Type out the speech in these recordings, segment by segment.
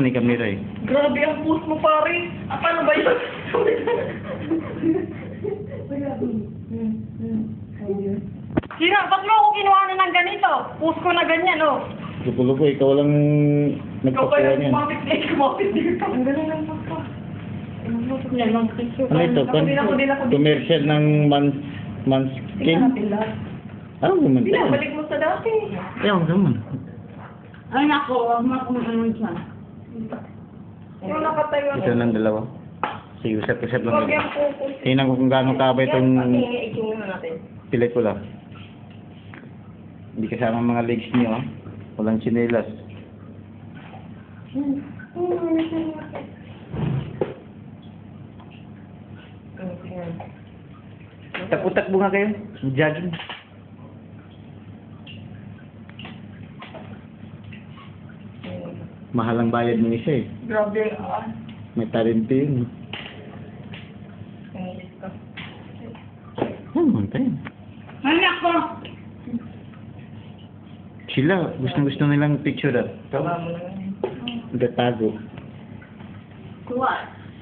Ni kamera eh. Grabe ang post mo, pare. Ah, paano ba yun? Sira, ba't mo ako kinuha na ng ganito? Post ko na ganyan, oh. Lupo-lupo, ikaw lang Ikaw pa nagpakuha yung niyan. kumapit dito. Ang galing ng post ko. Ano ito? Commercial ng Manskin? Ano naman ito? Balik mo sa dati. Ayaw naman. Ay nako, wag mo akong ano siya. Yung nakatayo. Ito ng dalawa. Sige, usap-usap Huwag lang. yung focus. Tingnan ko kung gaano kaba itong Iking na natin. pelikula. Hindi kasama mga legs niyo, ah. Walang chinelas. Takbo-takbo nga kayo. Jogging. Mahal ang bayad ng isa eh. Grabe, May talente yun. English ko. Mantay. Ay nako. Sila, gusto nilang picture at. Tama mo na yun. Gatago. Kuha.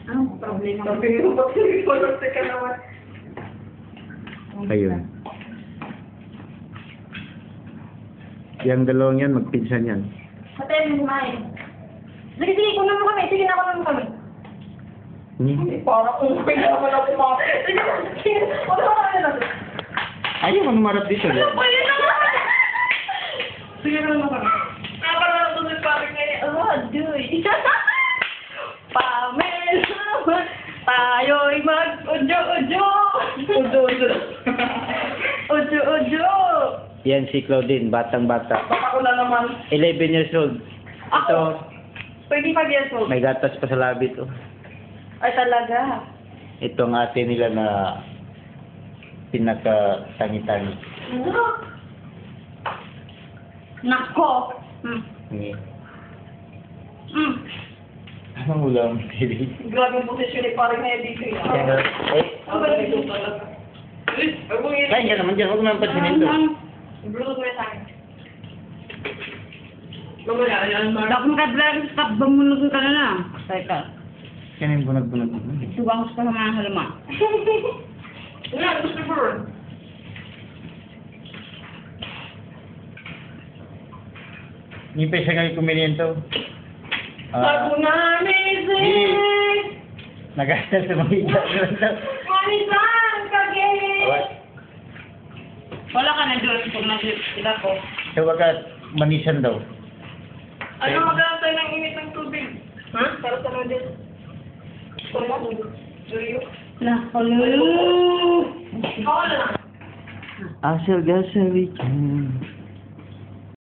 Anong problema mo? Sabi mo, ba't sinipolog ka naman? Ayun. Yang dalawang yan, magpinsan yan. Patayin mo kumain. Sige, sige, kunan mo kami. Sige na, kunan mo kami. Hindi, parang okay naman ako mga... Sige, huwag na kami natin. Ayaw ka numarap dito. Ano ba yun naman? Sige na naman kami. Parang ito si Paring ngayon. Oh, dude. Pamela, tayo'y mag-ujo-ujo. Ujo-ujo. Ujo-ujo. Yan si Claudine, batang-bata. Baka ko na naman. 11 years old. Ito, 25 years old. may gatas pa sa labi to. Ay, talaga. Ito ang ate nila na pinaka-tangi-tangi. Nako. Ni. Mm. Anong ulam, baby? Grabe yung posisyon ni Paring ngayon dito. Kaya, eh, Ang galing ko talaga. kain ka naman dyan. Huwag naman pansinin to. Bluetooth mo yan sa akin. Mamaya, yan, Mark. Dakong kadlag, stop bumulog ka na na. Teka. Kanin bunag-bunag. Subang sa mga halama. Yan, gusto ko rin. Hindi pa siya kayo kumiliento. Bago na amazing! Nagasal sa mga ikat. Manisan, kagay! Wala ka na doon pag nag-sila ko. Sa wakat, manisan daw. Ano mag-aantay ng init ng tubig? Ha? Para sa mga din. Wala. Duyo. Nakalo. Ako na lang. Asal gasal weekend.